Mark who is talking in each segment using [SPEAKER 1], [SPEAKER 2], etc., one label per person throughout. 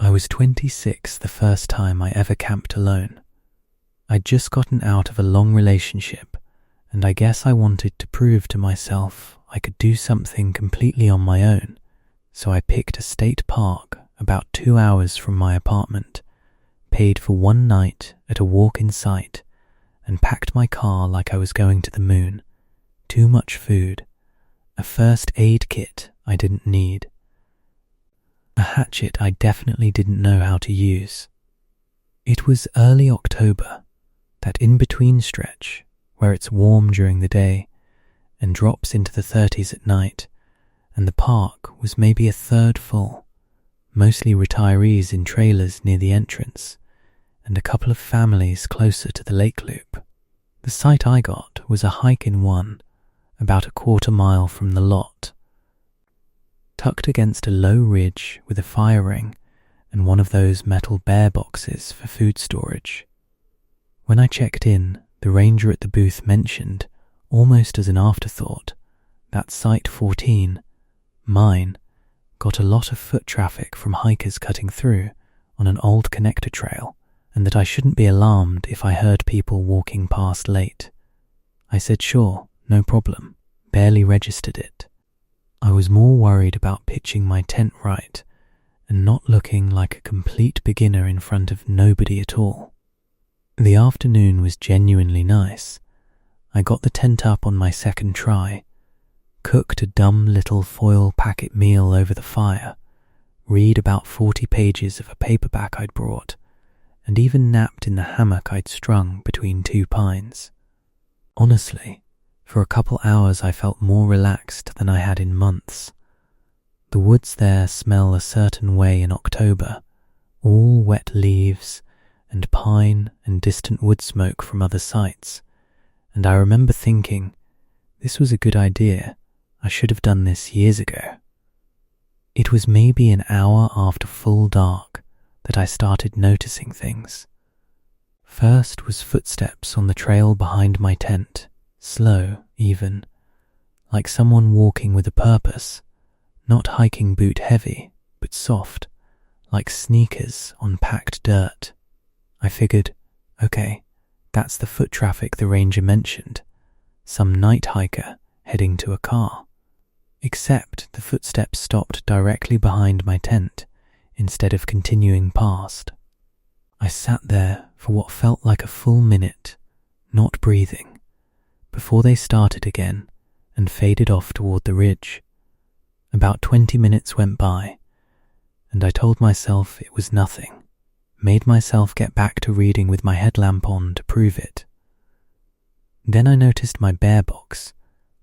[SPEAKER 1] I was 26 the first time I ever camped alone. I'd just gotten out of a long relationship, and I guess I wanted to prove to myself I could do something completely on my own, so I picked a state park about 2 hours from my apartment, paid for one night at a walk-in site, and packed my car like I was going to the moon. Too much food, a first aid kit I didn't need, a hatchet I definitely didn't know how to use. It was early October, that in-between stretch where it's warm during the day and drops into the 30s at night, and the park was maybe a third full, mostly retirees in trailers near the entrance, and a couple of families closer to the lake loop. The site I got was a hike-in one, about a quarter mile from the lot, tucked against a low ridge with a fire ring and one of those metal bear boxes for food storage. When I checked in, the ranger at the booth mentioned, almost as an afterthought, that Site 14, mine, got a lot of foot traffic from hikers cutting through on an old connector trail, and that I shouldn't be alarmed if I heard people walking past late. I said sure, no problem, barely registered it. I was more worried about pitching my tent right and not looking like a complete beginner in front of nobody at all. The afternoon was genuinely nice. I got the tent up on my second try, cooked a dumb little foil packet meal over the fire, read about 40 pages of a paperback I'd brought, and even napped in the hammock I'd strung between two pines. Honestly, for a couple hours I felt more relaxed than I had in months. The woods there smell a certain way in October, all wet leaves and pine and distant wood smoke from other sites, and I remember thinking, this was a good idea, I should have done this years ago. It was maybe an hour after full dark that I started noticing things. First was footsteps on the trail behind my tent, slow even, like someone walking with a purpose, not hiking boot heavy, but soft, like sneakers on packed dirt. I figured, okay, that's the foot traffic the ranger mentioned, some night hiker heading to a car. Except the footsteps stopped directly behind my tent instead of continuing past. I sat there for what felt like a full minute, not breathing, before they started again and faded off toward the ridge. About 20 minutes went by, and I told myself it was nothing, made myself get back to reading with my headlamp on to prove it. Then I noticed my bear box,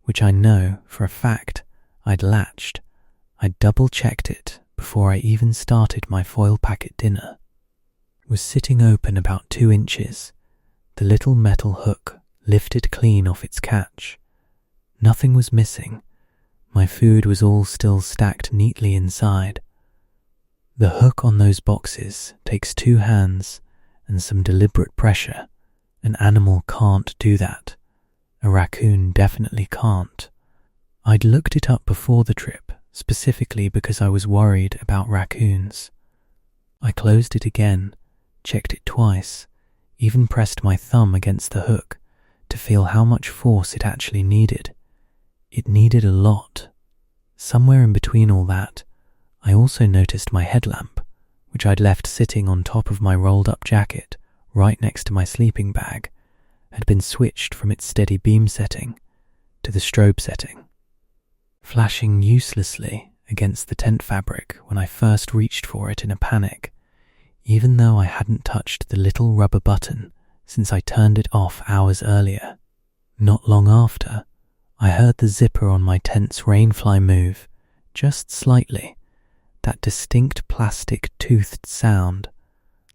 [SPEAKER 1] which I know for a fact I'd latched. I'd double-checked it before I even started my foil packet dinner. Was sitting open about 2 inches, the little metal hook lifted clean off its catch. Nothing was missing. My food was all still stacked neatly inside. The hook on those boxes takes 2 hands and some deliberate pressure. An animal can't do that. A raccoon definitely can't. I'd looked it up before the trip, specifically because I was worried about raccoons. I closed it again, checked it twice, even pressed my thumb against the hook to feel how much force it actually needed. It needed a lot. Somewhere in between all that, I also noticed my headlamp, which I'd left sitting on top of my rolled-up jacket right next to my sleeping bag, had been switched from its steady beam setting to the strobe setting, flashing uselessly against the tent fabric when I first reached for it in a panic, even though I hadn't touched the little rubber button since I turned it off hours earlier. Not long after, I heard the zipper on my tent's rainfly move, just slightly, that distinct plastic toothed sound,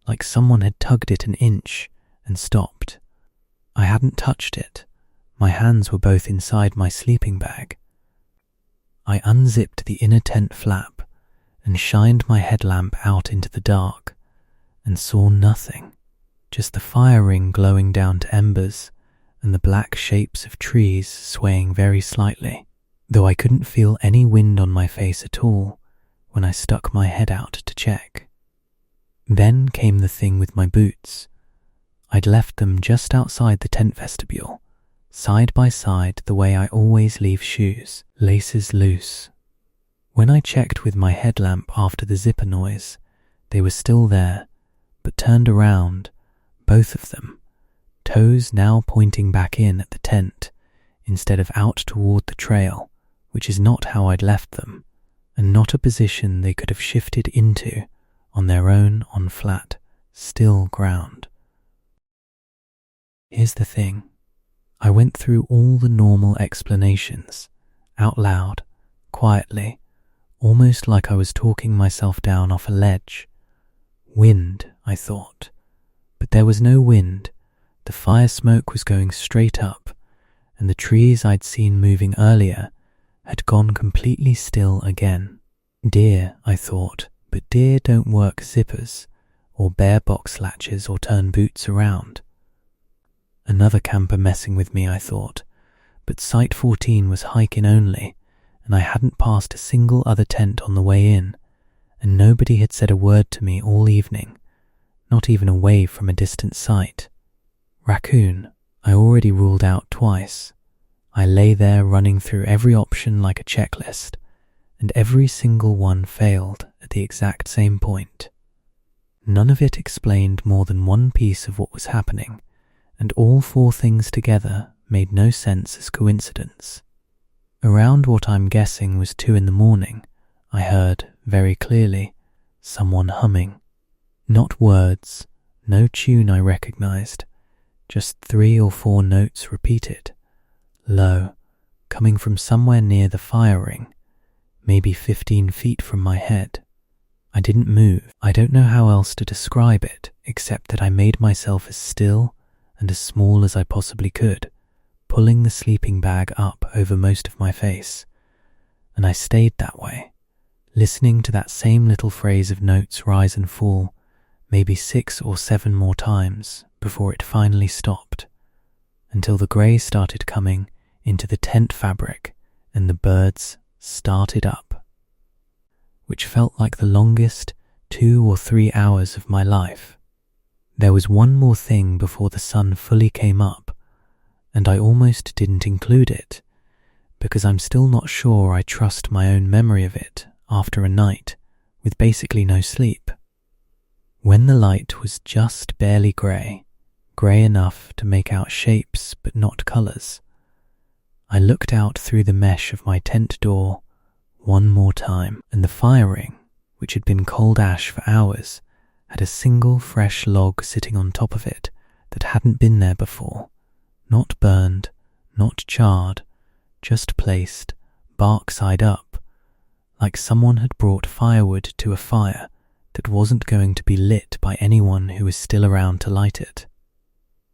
[SPEAKER 1] like someone had tugged it an inch and stopped. I hadn't touched it. My hands were both inside my sleeping bag. I unzipped the inner tent flap and shined my headlamp out into the dark and saw nothing, just the fire ring glowing down to embers and the black shapes of trees swaying very slightly, though I couldn't feel any wind on my face at all when I stuck my head out to check. Then came the thing with my boots. I'd left them just outside the tent vestibule, side by side the way I always leave shoes, laces loose. When I checked with my headlamp after the zipper noise, they were still there, but turned around, both of them, toes now pointing back in at the tent instead of out toward the trail, which is not how I'd left them, and not a position they could have shifted into on their own on flat, still ground. Here's the thing. I went through all the normal explanations, out loud, quietly, almost like I was talking myself down off a ledge. Wind, I thought. But there was no wind. The fire smoke was going straight up, and the trees I'd seen moving earlier had gone completely still again. Deer, I thought, but deer don't work zippers, or bare box latches, or turn boots around. Another camper messing with me, I thought, but Site 14 was hike-in only, and I hadn't passed a single other tent on the way in, and nobody had said a word to me all evening, not even a wave from a distant site. Raccoon, I already ruled out twice. I lay there running through every option like a checklist, and every single one failed at the exact same point. None of it explained more than one piece of what was happening, and all four things together made no sense as coincidence. Around what I'm guessing was 2 a.m, I heard, very clearly, someone humming. Not words, no tune I recognized, just 3 or 4 notes repeated, low, coming from somewhere near the fire ring, maybe 15 feet from my head. I didn't move. I don't know how else to describe it, except that I made myself as still and as small as I possibly could, pulling the sleeping bag up over most of my face, and I stayed that way, listening to that same little phrase of notes rise and fall, maybe 6 or 7 more times before it finally stopped, until the grey started coming into the tent fabric and the birds started up, which felt like the longest 2 or 3 hours of my life. There was one more thing before the sun fully came up, and I almost didn't include it, because I'm still not sure I trust my own memory of it after a night with basically no sleep. When the light was just barely grey enough to make out shapes but not colours, I looked out through the mesh of my tent door one more time, and the fire ring, which had been cold ash for hours, had a single fresh log sitting on top of it that hadn't been there before, not burned, not charred, just placed, bark side up, like someone had brought firewood to a fire that wasn't going to be lit by anyone who was still around to light it.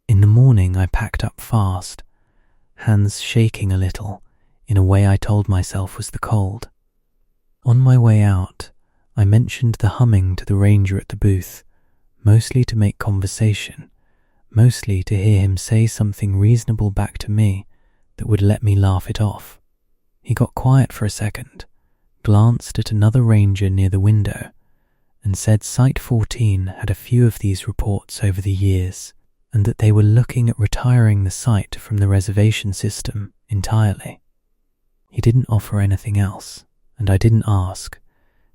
[SPEAKER 1] In the morning I packed up fast, hands shaking a little in a way I told myself was the cold. On my way out, I mentioned the humming to the ranger at the booth, mostly to make conversation, mostly to hear him say something reasonable back to me that would let me laugh it off. He got quiet for a second, glanced at another ranger near the window, and said Site 14 had a few of these reports over the years, and that they were looking at retiring the site from the reservation system entirely. He didn't offer anything else, and I didn't ask,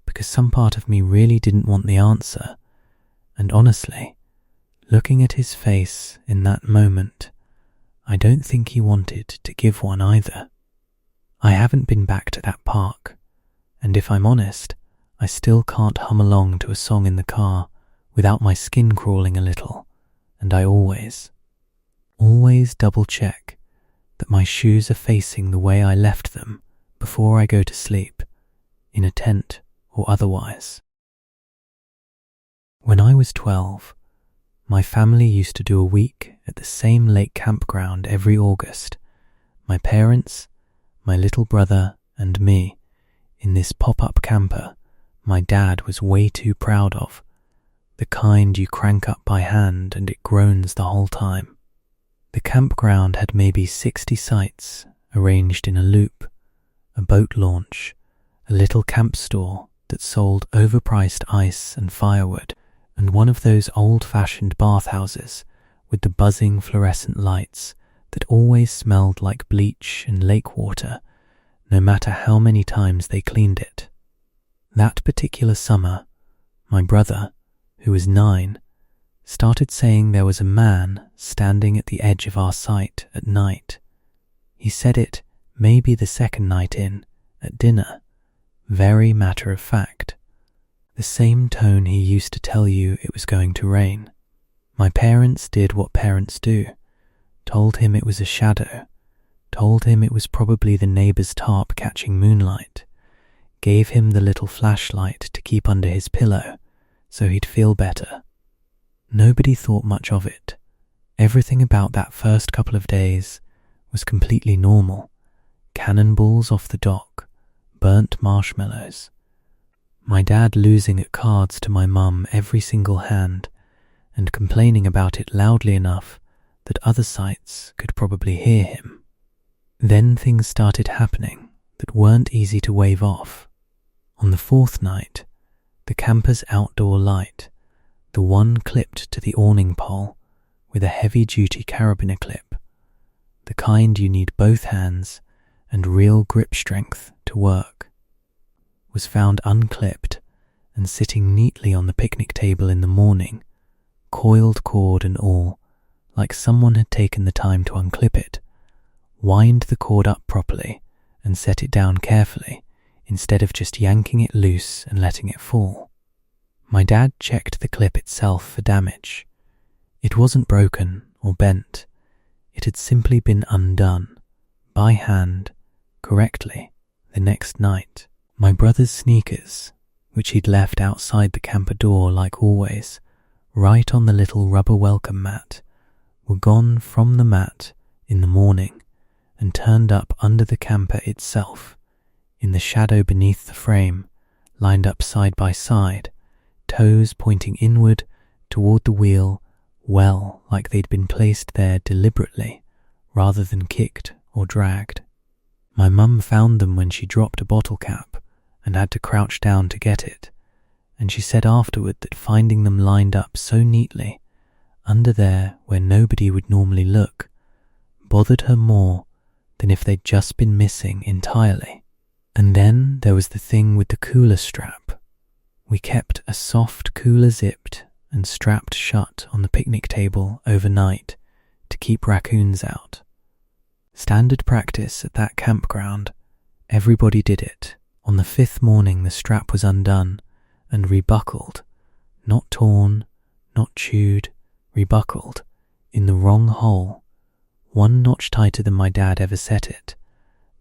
[SPEAKER 1] because some part of me really didn't want the answer, and honestly, looking at his face in that moment, I don't think he wanted to give one either. I haven't been back to that park, and if I'm honest, I still can't hum along to a song in the car without my skin crawling a little, and I always double check that my shoes are facing the way I left them before I go to sleep, in a tent or otherwise. When I was 12, my family used to do a week at the same lake campground every August. My parents, my little brother, and me, in this pop-up camper my dad was way too proud of, the kind you crank up by hand and it groans the whole time. The campground had maybe 60 sites arranged in a loop, a boat launch, a little camp store that sold overpriced ice and firewood, and one of those old-fashioned bathhouses with the buzzing fluorescent lights that always smelled like bleach and lake water, no matter how many times they cleaned it. That particular summer, my brother, who was 9, started saying there was a man standing at the edge of our site at night. He said it maybe the second night in, at dinner, very matter of fact. The same tone he used to tell you it was going to rain. My parents did what parents do, told him it was a shadow, told him it was probably the neighbour's tarp catching moonlight, gave him the little flashlight to keep under his pillow so he'd feel better. Nobody thought much of it. Everything about that first couple of days was completely normal. Cannonballs off the dock, burnt marshmallows. My dad losing at cards to my mum every single hand and complaining about it loudly enough that other sites could probably hear him. Then things started happening that weren't easy to wave off. On the 4th night, the camper's outdoor light, the one clipped to the awning pole with a heavy-duty carabiner clip, the kind you need both hands and real grip strength to work, was found unclipped and sitting neatly on the picnic table in the morning, coiled cord and all, like someone had taken the time to unclip it, wind the cord up properly and set it down carefully instead of just yanking it loose and letting it fall. My dad checked the clip itself for damage. It wasn't broken or bent. It had simply been undone, by hand, correctly, the next night. My brother's sneakers, which he'd left outside the camper door like always, right on the little rubber welcome mat, were gone from the mat in the morning and turned up under the camper itself, in the shadow beneath the frame, lined up side by side, toes pointing inward toward the wheel, well like they'd been placed there deliberately rather than kicked or dragged. My mum found them when she dropped a bottle cap and had to crouch down to get it, and she said afterward that finding them lined up so neatly, under there where nobody would normally look, bothered her more than if they'd just been missing entirely. And then there was the thing with the cooler strap. We kept a soft cooler zipped and strapped shut on the picnic table overnight to keep raccoons out. Standard practice at that campground. Everybody did it. On the 5th morning the strap was undone and rebuckled, not torn, not chewed, rebuckled, in the wrong hole, one notch tighter than my dad ever set it.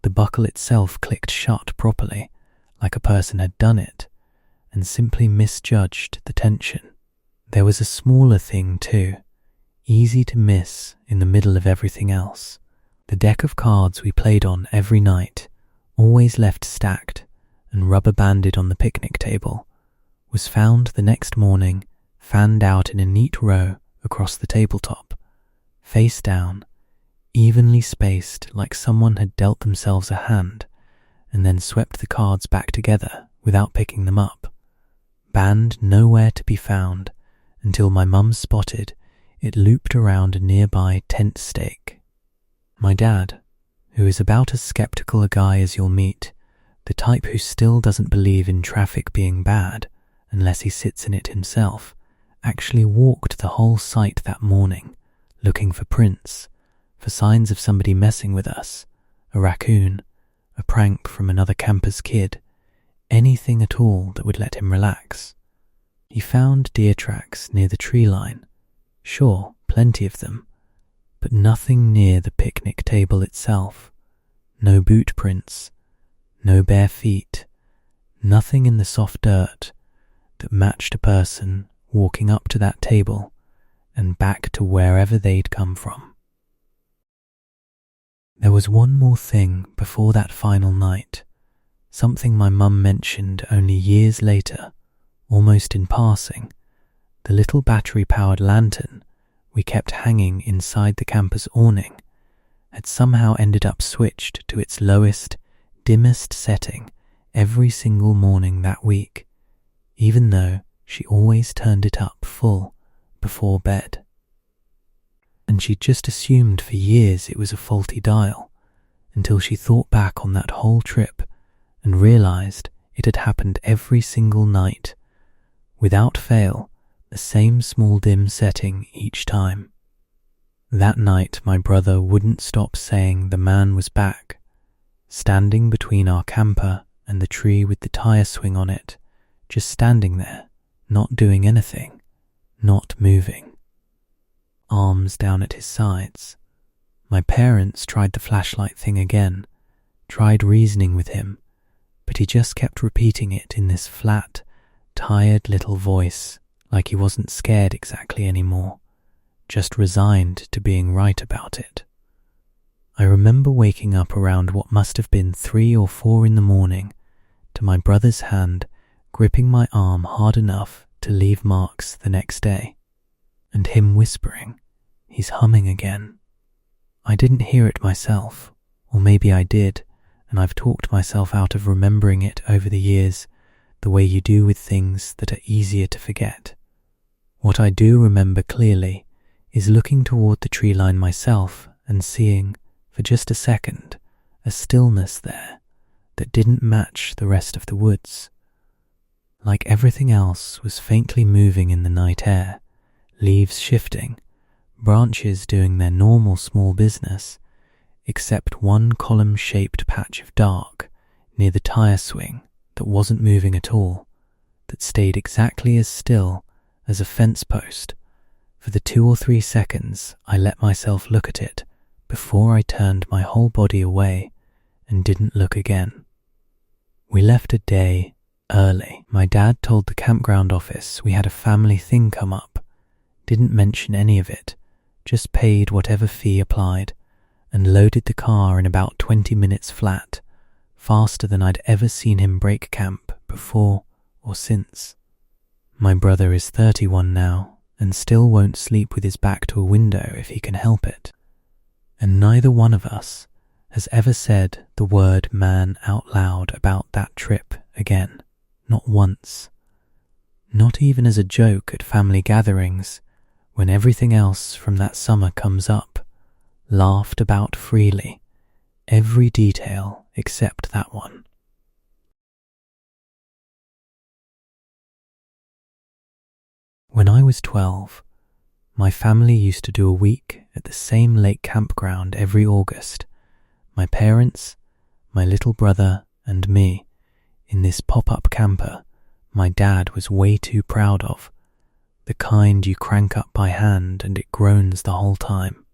[SPEAKER 1] The buckle itself clicked shut properly, like a person had done it, and simply misjudged the tension. There was a smaller thing too, easy to miss in the middle of everything else. The deck of cards we played on every night, always left stacked and rubber-banded on the picnic table, was found the next morning fanned out in a neat row across the tabletop, face down, evenly spaced like someone had dealt themselves a hand and then swept the cards back together without picking them up. Band nowhere to be found until my mum spotted it looped around a nearby tent stake. My dad, who is about as skeptical a guy as you'll meet, the type who still doesn't believe in traffic being bad unless he sits in it himself, actually walked the whole site that morning, looking for prints, for signs of somebody messing with us, a raccoon, a prank from another camper's kid, anything at all that would let him relax. He found deer tracks near the tree line, sure, plenty of them, but nothing near the picnic table itself, no boot prints, no bare feet, nothing in the soft dirt that matched a person walking up to that table and back to wherever they'd come from. There was one more thing before that final night, something my mum mentioned only years later, almost in passing. The little battery-powered lantern we kept hanging inside the camper's awning had somehow ended up switched to its lowest, dimmest setting every single morning that week, even though she always turned it up full before bed. And she'd just assumed for years it was a faulty dial, until she thought back on that whole trip and realized it had happened every single night, without fail, the same small dim setting each time. That night my brother wouldn't stop saying the man was back, standing between our camper and the tree with the tire swing on it, just standing there, not doing anything, not moving. Arms down at his sides. My parents tried the flashlight thing again, tried reasoning with him, but he just kept repeating it in this flat, tired little voice, like he wasn't scared exactly anymore, just resigned to being right about it. I remember waking up around what must have been 3 or 4 in the morning to my brother's hand gripping my arm hard enough to leave marks the next day, and him whispering, "He's humming again." I didn't hear it myself, or maybe I did, and I've talked myself out of remembering it over the years, the way you do with things that are easier to forget. What I do remember clearly is looking toward the tree line myself and seeing, for just a second, a stillness there that didn't match the rest of the woods. Like everything else was faintly moving in the night air, leaves shifting, branches doing their normal small business, except one column-shaped patch of dark near the tire swing that wasn't moving at all, that stayed exactly as still as a fence post for the 2 or 3 seconds I let myself look at it before I turned my whole body away and didn't look again. We left a day early. My dad told the campground office we had a family thing come up, didn't mention any of it, just paid whatever fee applied, and loaded the car in about 20 minutes flat, faster than I'd ever seen him break camp before or since. My brother is 31 now, and still won't sleep with his back to a window if he can help it. And neither one of us has ever said the word man out loud about that trip again. Not once. Not even as a joke at family gatherings, when everything else from that summer comes up, laughed about freely, every detail except that one. When I was 12, my family used to do a week at the same lake campground every August. My parents, my little brother, and me, in this pop-up camper my dad was way too proud of, the kind you crank up by hand and it groans the whole time.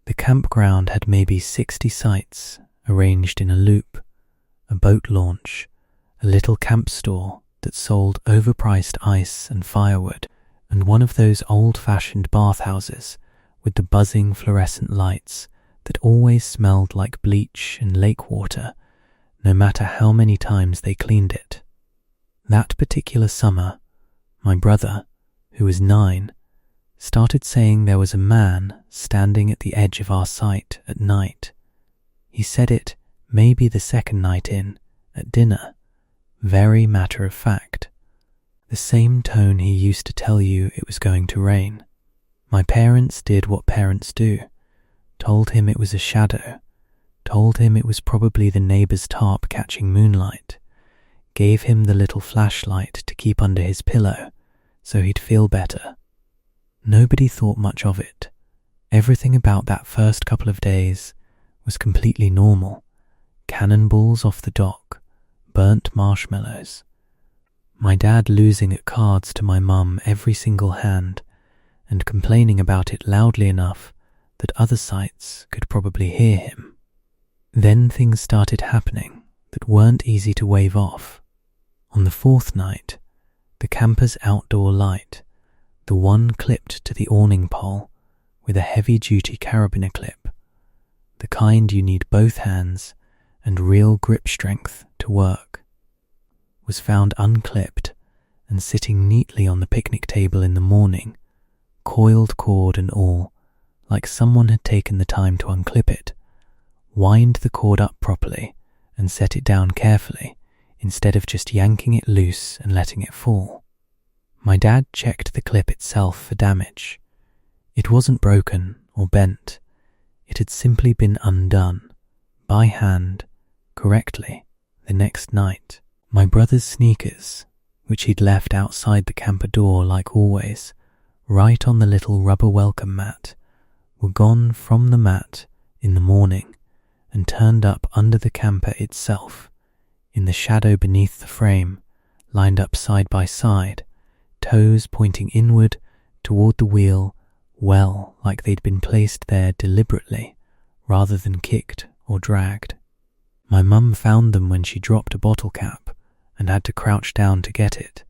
[SPEAKER 1] The campground had maybe 60 sites arranged in a loop, a boat launch, a little camp store that sold overpriced ice and firewood, and one of those old-fashioned bathhouses with the buzzing fluorescent lights that always smelled like bleach and lake water, no matter how many times they cleaned it. That particular summer, my brother, who was 9, started saying there was a man standing at the edge of our site at night. He said it maybe the second night in, at dinner, very matter of fact. The same tone he used to tell you it was going to rain. My parents did what parents do, told him it was a shadow, told him it was probably the neighbour's tarp catching moonlight, gave him the little flashlight to keep under his pillow so he'd feel better. Nobody thought much of it. Everything about that first couple of days was completely normal. Cannonballs off the dock, burnt marshmallows. My dad losing at cards to my mum every single hand and complaining about it loudly enough that other sites could probably hear him. Then things started happening that weren't easy to wave off. On the 4th night, the camper's outdoor light, the one clipped to the awning pole with a heavy-duty carabiner clip, the kind you need both hands and real grip strength to work, was found unclipped and sitting neatly on the picnic table in the morning, coiled cord and all, like someone had taken the time to unclip it, wind the cord up properly and set it down carefully instead of just yanking it loose and letting it fall. My dad checked the clip itself for damage. It wasn't broken or bent. It had simply been undone, by hand, correctly, the next night. My brother's sneakers, which he'd left outside the camper door like always, right on the little rubber welcome mat, were gone from the mat in the morning and turned up under the camper itself, in the shadow beneath the frame, lined up side by side, toes pointing inward toward the wheel, well like they'd been placed there deliberately rather than kicked or dragged. My mum found them when she dropped a bottle cap and had to crouch down to get it,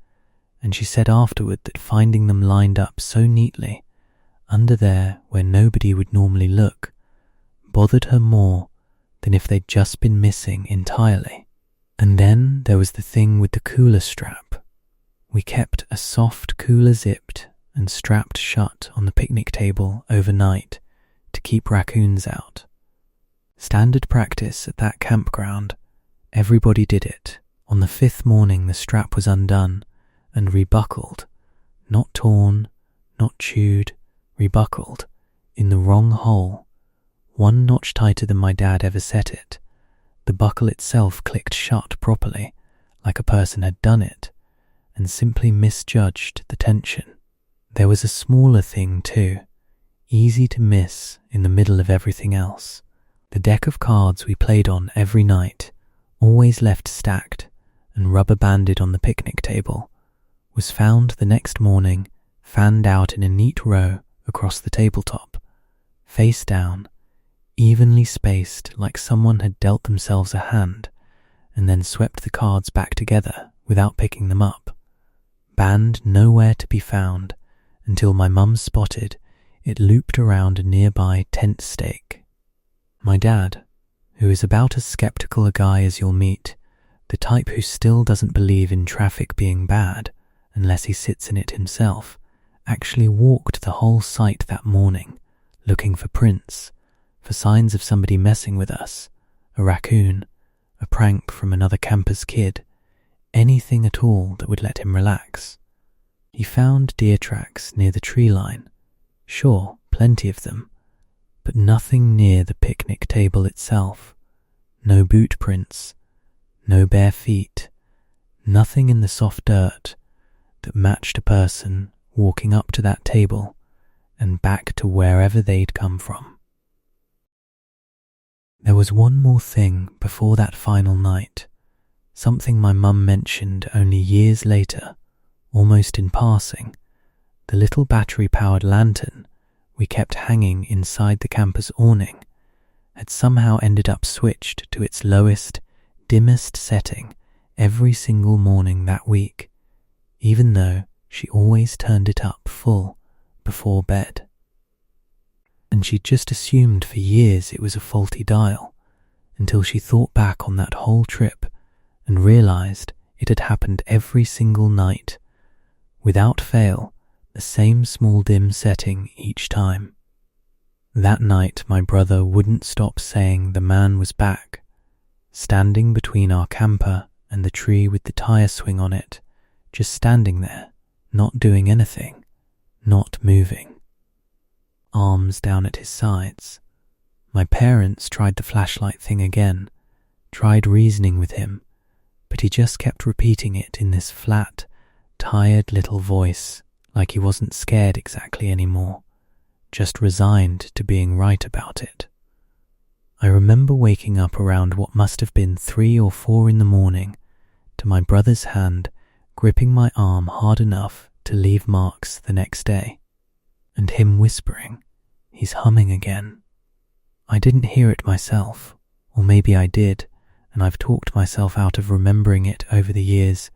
[SPEAKER 1] and she said afterward that finding them lined up so neatly, under there where nobody would normally look, bothered her more than if they'd just been missing entirely. And then there was the thing with the cooler strap. We kept a soft cooler zipped and strapped shut on the picnic table overnight to keep raccoons out. Standard practice at that campground, everybody did it. On the 5th morning the strap was undone and rebuckled, not torn, not chewed, rebuckled, in the wrong hole, 1 notch tighter than my dad ever set it. The buckle itself clicked shut properly, like a person had done it, and simply misjudged the tension. There was a smaller thing too, easy to miss in the middle of everything else. The deck of cards we played on every night, always left stacked and rubber banded on the picnic table, was found the next morning fanned out in a neat row across the tabletop, face down, evenly spaced like someone had dealt themselves a hand and then swept the cards back together without picking them up. Band nowhere to be found until my mum spotted it looped around a nearby tent stake. My dad, who is about as skeptical a guy as you'll meet, the type who still doesn't believe in traffic being bad unless he sits in it himself, actually walked the whole site that morning, looking for prints, for signs of somebody messing with us, a raccoon, a prank from another camper's kid, anything at all that would let him relax. He found deer tracks near the tree line, sure, plenty of them, but nothing near the picnic table itself, no boot prints, no bare feet, nothing in the soft dirt that matched a person walking up to that table and back to wherever they'd come from. There was one more thing before that final night, something my mum mentioned only years later, almost in passing. The little battery-powered lantern we kept hanging inside the camper's awning had somehow ended up switched to its lowest, dimmest setting every single morning that week, even though she always turned it up full before bed. And she'd just assumed for years it was a faulty dial, until she thought back on that whole trip and realized it had happened every single night, without fail, the same small dim setting each time. That night my brother wouldn't stop saying the man was back, standing between our camper and the tree with the tire swing on it, just standing there, not doing anything, not moving. Arms down at his sides. My parents tried the flashlight thing again, tried reasoning with him, but he just kept repeating it in this flat, tired little voice, like he wasn't scared exactly anymore, just resigned to being right about it. I remember waking up around what must have been 3 or 4 in the morning to my brother's hand gripping my arm hard enough to leave marks the next day, and him whispering, "He's humming again." I didn't hear it myself, or maybe I did, and I've talked myself out of remembering it over the years,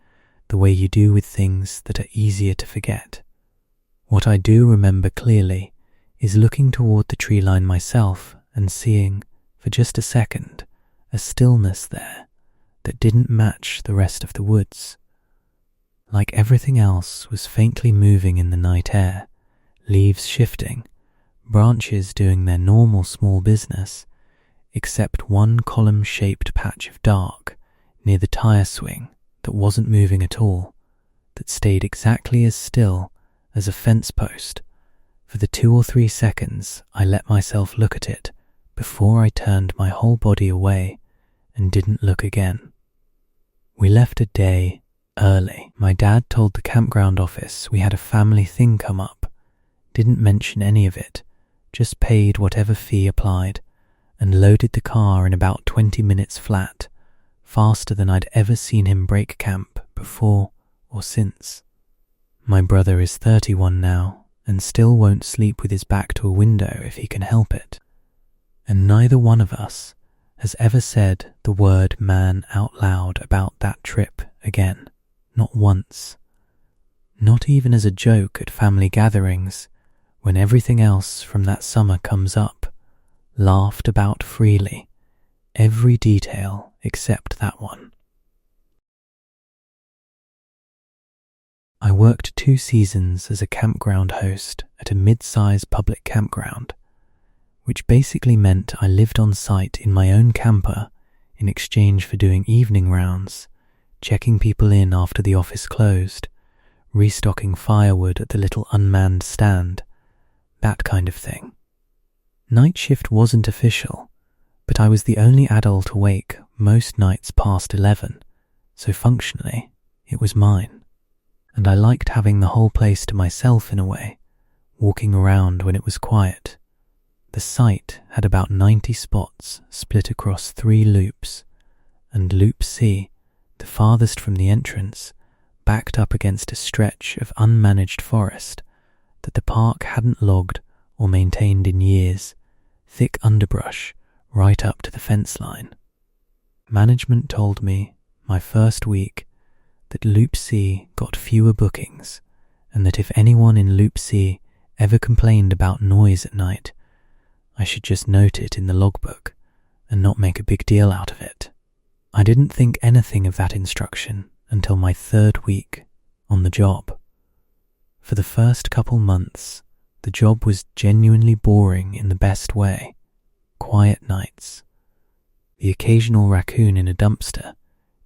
[SPEAKER 1] the way you do with things that are easier to forget. What I do remember clearly is looking toward the tree line myself and seeing, for just a second, a stillness there that didn't match the rest of the woods. Like everything else was faintly moving in the night air, leaves shifting, branches doing their normal small business, except one column-shaped patch of dark near the tire swing that wasn't moving at all, that stayed exactly as still as a fence post for the 2 or 3 seconds I let myself look at it before I turned my whole body away and didn't look again. We left a day early. My dad told the campground office we had a family thing come up, didn't mention any of it, just paid whatever fee applied, and loaded the car in about 20 minutes flat, faster than I'd ever seen him break camp before or since. My brother is 31 now and still won't sleep with his back to a window if he can help it. And neither one of us has ever said the word man out loud about that trip again. Not once. Not even as a joke at family gatherings when everything else from that summer comes up, laughed about freely, every detail except that one. I worked 2 seasons as a campground host at a mid-size public campground, which basically meant I lived on site in my own camper in exchange for doing evening rounds, checking people in after the office closed, restocking firewood at the little unmanned stand, that kind of thing. Night shift wasn't official, but I was the only adult awake most nights past 11, so functionally it was mine. And I liked having the whole place to myself in a way, walking around when it was quiet. The site had about 90 spots split across 3 loops, and Loop C, the farthest from the entrance, backed up against a stretch of unmanaged forest that the park hadn't logged or maintained in years, thick underbrush right up to the fence line. Management told me my first week that Loop C got fewer bookings, and that if anyone in Loop C ever complained about noise at night, I should just note it in the logbook and not make a big deal out of it. I didn't think anything of that instruction until my 3rd week on the job. For the first couple months, the job was genuinely boring in the best way. Quiet nights, the occasional raccoon in a dumpster,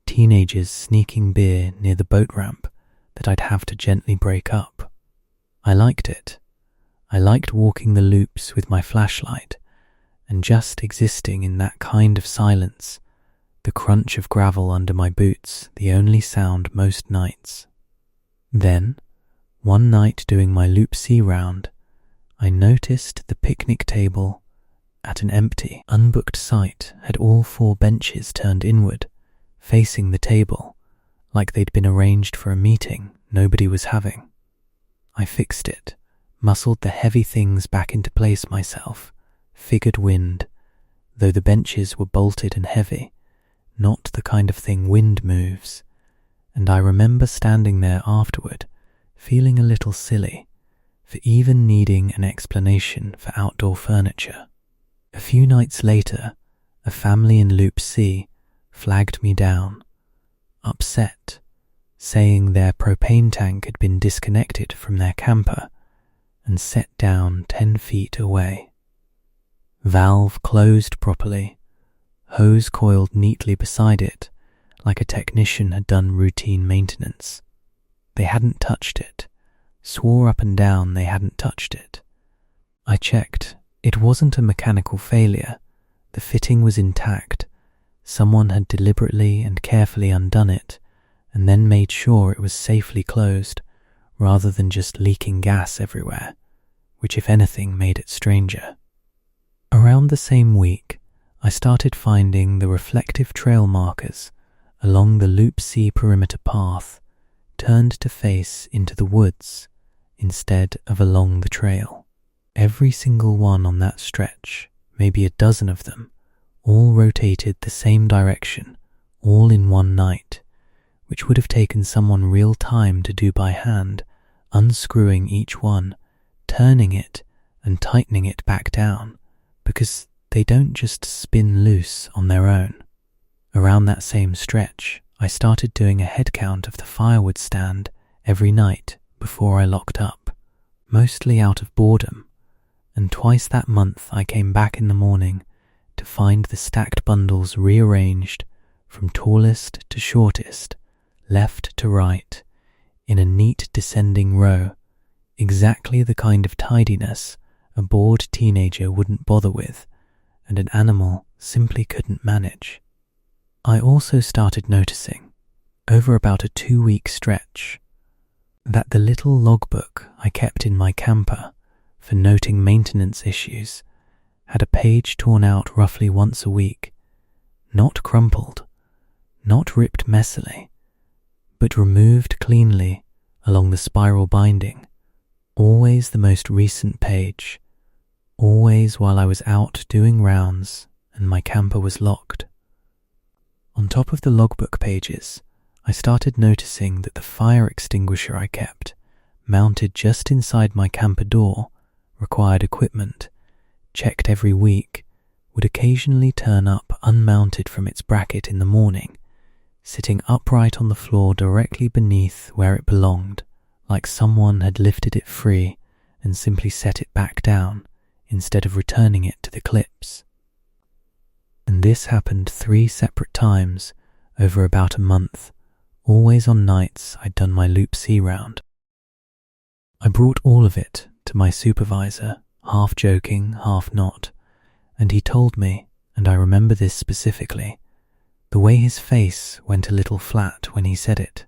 [SPEAKER 1] teenagers sneaking beer near the boat ramp that I'd have to gently break up. I liked it. I liked walking the loops with my flashlight and just existing in that kind of silence, the crunch of gravel under my boots the only sound most nights. Then, one night doing my Loop C round, I noticed the picnic table at an empty, unbooked site had all 4 benches turned inward, facing the table, like they'd been arranged for a meeting nobody was having. I fixed it, muscled the heavy things back into place myself, figured wind, though the benches were bolted and heavy, not the kind of thing wind moves, and I remember standing there afterward, feeling a little silly for even needing an explanation for outdoor furniture. A few nights later, a family in Loop C flagged me down, upset, saying their propane tank had been disconnected from their camper and set down 10 feet away. Valve closed properly, hose coiled neatly beside it, like a technician had done routine maintenance. They hadn't touched it, swore up and down they hadn't touched it. I checked. It wasn't a mechanical failure. The fitting was intact. Someone had deliberately and carefully undone it, and then made sure it was safely closed, rather than just leaking gas everywhere, which if anything made it stranger. Around the same week, I started finding the reflective trail markers along the Loop C perimeter path turned to face into the woods instead of along the trail. Every single one on that stretch, maybe a dozen of them, all rotated the same direction, all in one night, which would have taken someone real time to do by hand, unscrewing each one, turning it and tightening it back down, because they don't just spin loose on their own. Around that same stretch, I started doing a head count of the firewood stand every night before I locked up, mostly out of boredom, and twice that month I came back in the morning to find the stacked bundles rearranged from tallest to shortest, left to right, in a neat descending row, exactly the kind of tidiness a bored teenager wouldn't bother with, and an animal simply couldn't manage. I also started noticing, over about a 2-week stretch, that the little logbook I kept in my camper for noting maintenance issues had a page torn out roughly once a week, not crumpled, not ripped messily, but removed cleanly along the spiral binding, always the most recent page, always while I was out doing rounds and my camper was locked. On top of the logbook pages, I started noticing that the fire extinguisher I kept, mounted just inside my camper door, required equipment, checked every week, would occasionally turn up unmounted from its bracket in the morning, sitting upright on the floor directly beneath where it belonged, like someone had lifted it free and simply set it back down instead of returning it to the clips. And this happened 3 separate times over about a month, always on nights I'd done my Loop C round. I brought all of it to my supervisor, half joking, half not, and he told me, and I remember this specifically, the way his face went a little flat when he said it,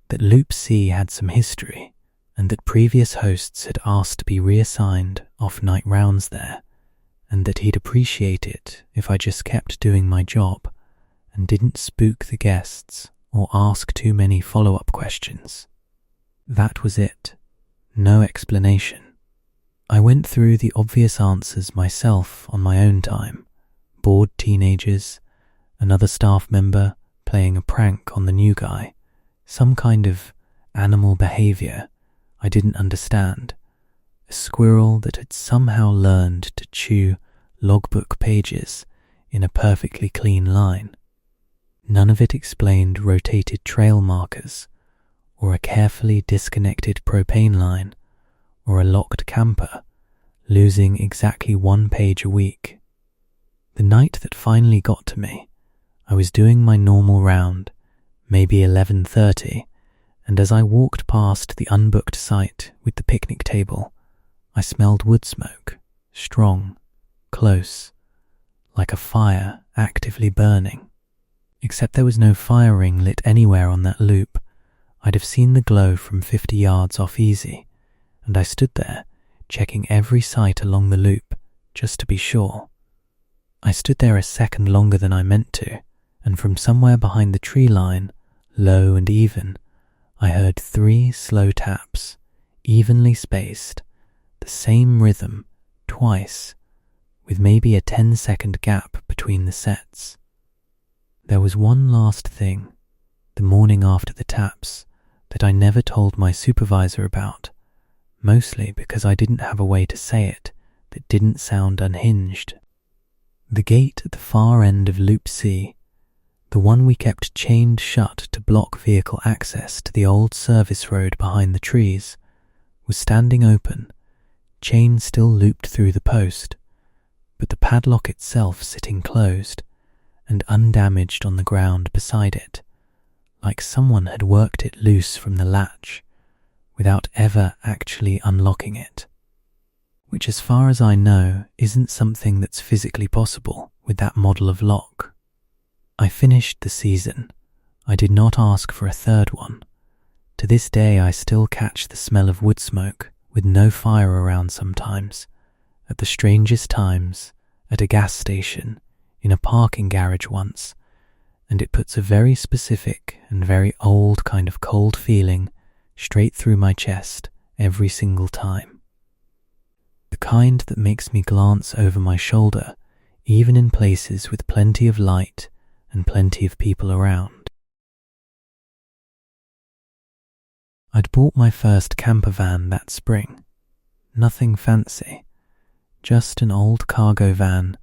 [SPEAKER 1] that Loop C had some history and that previous hosts had asked to be reassigned off-night rounds there, and that he'd appreciate it if I just kept doing my job and didn't spook the guests or ask too many follow-up questions. That was it. No explanation. I went through the obvious answers myself on my own time. Bored teenagers, another staff member playing a prank on the new guy, some kind of animal behavior I didn't understand, a squirrel that had somehow learned to chew logbook pages in a perfectly clean line. None of it explained rotated trail markers, or a carefully disconnected propane line, or a locked camper losing exactly 1 page a week. The night that finally got to me, I was doing my normal round, maybe 11:30, and as I walked past the unbooked site with the picnic table, I smelled wood smoke, strong, close, like a fire actively burning. Except there was no fire ring lit anywhere on that loop, I'd have seen the glow from 50 yards off easy, and I stood there, checking every site along the loop, just to be sure. I stood there a second longer than I meant to, and from somewhere behind the tree line, low and even, I heard 3 slow taps, evenly spaced, the same rhythm, twice, with maybe a 10-second gap between the sets. There was one last thing, the morning after the taps, that I never told my supervisor about, mostly because I didn't have a way to say it that didn't sound unhinged. The gate at the far end of Loop C, the one we kept chained shut to block vehicle access to the old service road behind the trees, was standing open, chain still looped through the post, but the padlock itself sitting closed and undamaged on the ground beside it, like someone had worked it loose from the latch without ever actually unlocking it, which as far as I know isn't something that's physically possible with that model of lock. I finished the season. I did not ask for a third one. To this day I still catch the smell of wood smoke with no fire around sometimes, at the strangest times, at a gas station, in a parking garage once, and it puts a very specific and very old kind of cold feeling straight through my chest every single time. The kind that makes me glance over my shoulder even in places with plenty of light and plenty of people around. I'd bought my first camper van that spring. Nothing fancy, just an old cargo van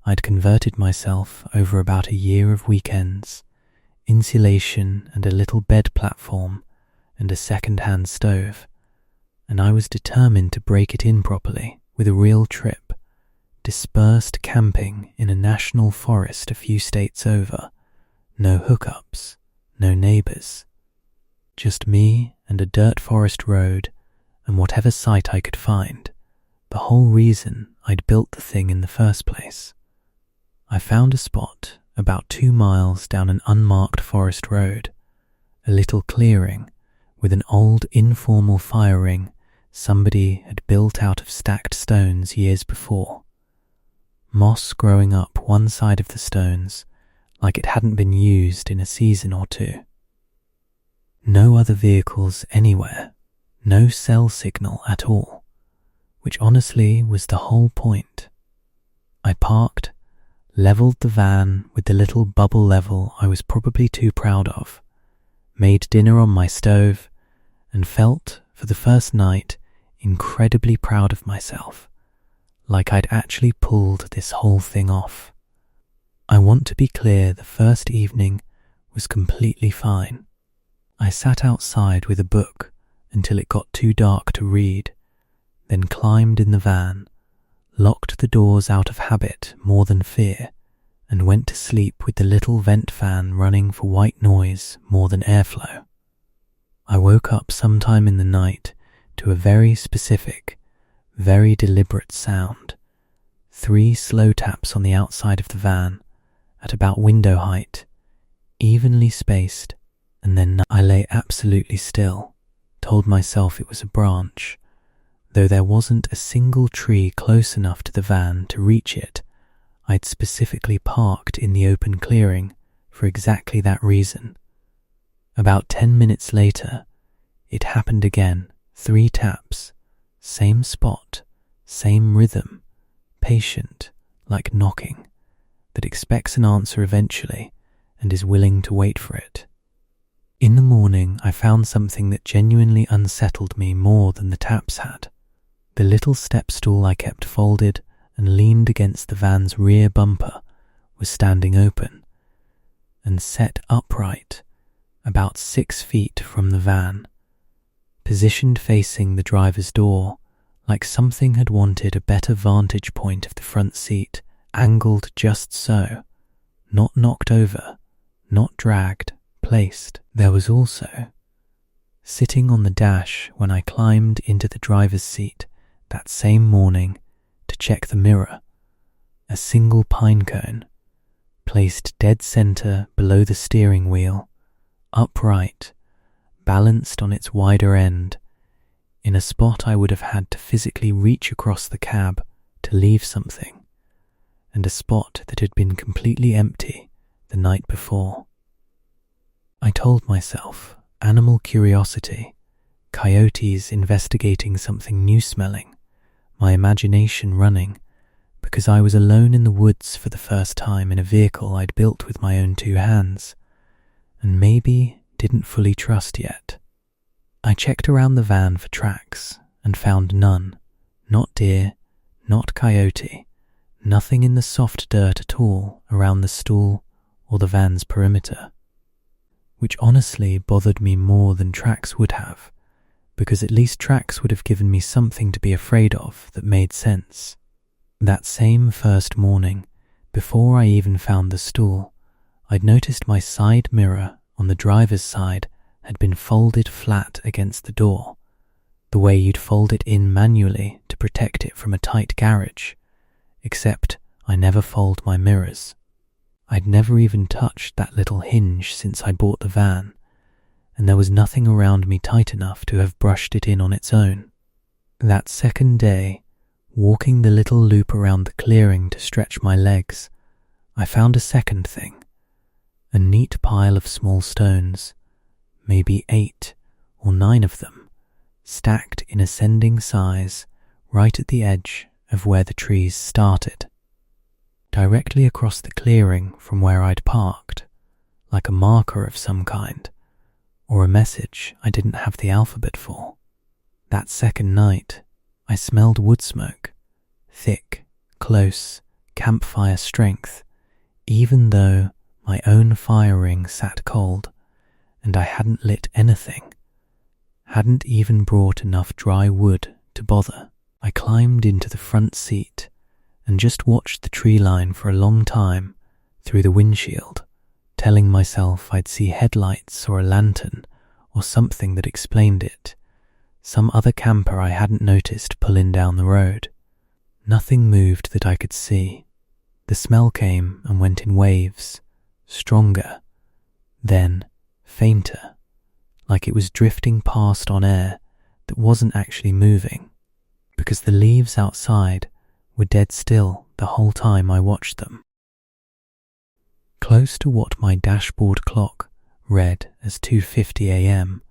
[SPEAKER 1] I'd converted myself over about a year of weekends, insulation and a little bed platform and a second-hand stove, and I was determined to break it in properly with a real trip, dispersed camping in a national forest a few states over, no hookups, no neighbours. Just me and a dirt forest road and whatever sight I could find, the whole reason I'd built the thing in the first place. I found a spot about 2 miles down an unmarked forest road, a little clearing with an old informal fire ring somebody had built out of stacked stones years before. Moss growing up one side of the stones like it hadn't been used in a season or two. No other vehicles anywhere, no cell signal at all, which honestly was the whole point. I parked, levelled the van with the little bubble level I was probably too proud of, made dinner on my stove, and felt, for the first night, incredibly proud of myself, like I'd actually pulled this whole thing off. I want to be clear, the first evening was completely fine. I sat outside with a book until it got too dark to read, then climbed in the van, locked the doors out of habit more than fear, and went to sleep with the little vent fan running for white noise more than airflow. I woke up sometime in the night to a very specific, very deliberate sound. 3 slow taps on the outside of the van, at about window height, evenly spaced, and then I lay absolutely still, told myself it was a branch, though there wasn't a single tree close enough to the van to reach it. I'd specifically parked in the open clearing for exactly that reason. About 10 minutes later, it happened again, 3 taps, same spot, same rhythm, patient, like knocking, that expects an answer eventually and is willing to wait for it. In the morning, I found something that genuinely unsettled me more than the taps had. The little step stool I kept folded and leaned against the van's rear bumper was standing open and set upright about 6 feet from the van, positioned facing the driver's door like something had wanted a better vantage point of the front seat, angled just so, not knocked over, not dragged, placed. There was also, sitting on the dash when I climbed into the driver's seat that same morning to check the mirror, a single pine cone, placed dead center below the steering wheel, upright, balanced on its wider end, in a spot I would have had to physically reach across the cab to leave something, and a spot that had been completely empty the night before. I told myself, animal curiosity, coyotes investigating something new smelling, my imagination running, because I was alone in the woods for the first time in a vehicle I'd built with my own 2 hands, and maybe didn't fully trust yet. I checked around the van for tracks and found none, not deer, not coyote, nothing in the soft dirt at all around the stool or the van's perimeter, which honestly bothered me more than tracks would have, because at least tracks would have given me something to be afraid of that made sense. That same first morning, before I even found the stool, I'd noticed my side mirror on the driver's side had been folded flat against the door, the way you'd fold it in manually to protect it from a tight garage, except I never fold my mirrors. I'd never even touched that little hinge since I bought the van, and there was nothing around me tight enough to have brushed it in on its own. That second day, walking the little loop around the clearing to stretch my legs, I found a second thing, a neat pile of small stones, maybe 8 or 9 of them, stacked in ascending size right at the edge of where the trees started, directly across the clearing from where I'd parked, like a marker of some kind, or a message I didn't have the alphabet for. That second night, I smelled wood smoke, thick, close, campfire strength, even though my own fire ring sat cold, and I hadn't lit anything, hadn't even brought enough dry wood to bother. I climbed into the front seat and just watched the tree line for a long time through the windshield, telling myself I'd see headlights or a lantern or something that explained it. Some other camper I hadn't noticed pulling down the road. Nothing moved that I could see. The smell came and went in waves, stronger, then fainter, like it was drifting past on air that wasn't actually moving, because the leaves outside were dead still the whole time I watched them. Close to what my dashboard clock read as 2:50 a.m.,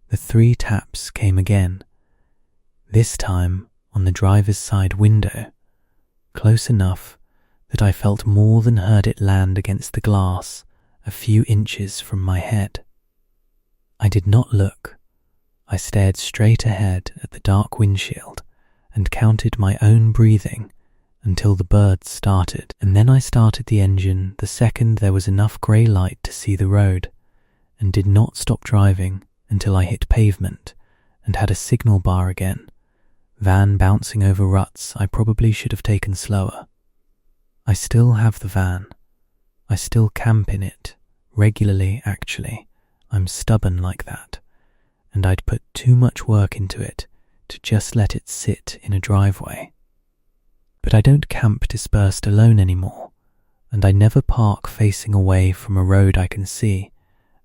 [SPEAKER 1] the 3 taps came again, this time on the driver's side window, close enough that I felt more than heard it land against the glass a few inches from my head. I did not look. I stared straight ahead at the dark windshield and counted my own breathing until the birds started, and then I started the engine the second there was enough grey light to see the road, and did not stop driving until I hit pavement and had a signal bar again, van bouncing over ruts I probably should have taken slower. I still have the van. I still camp in it, regularly actually. I'm stubborn like that, and I'd put too much work into it to just let it sit in a driveway. But I don't camp dispersed alone anymore, and I never park facing away from a road I can see,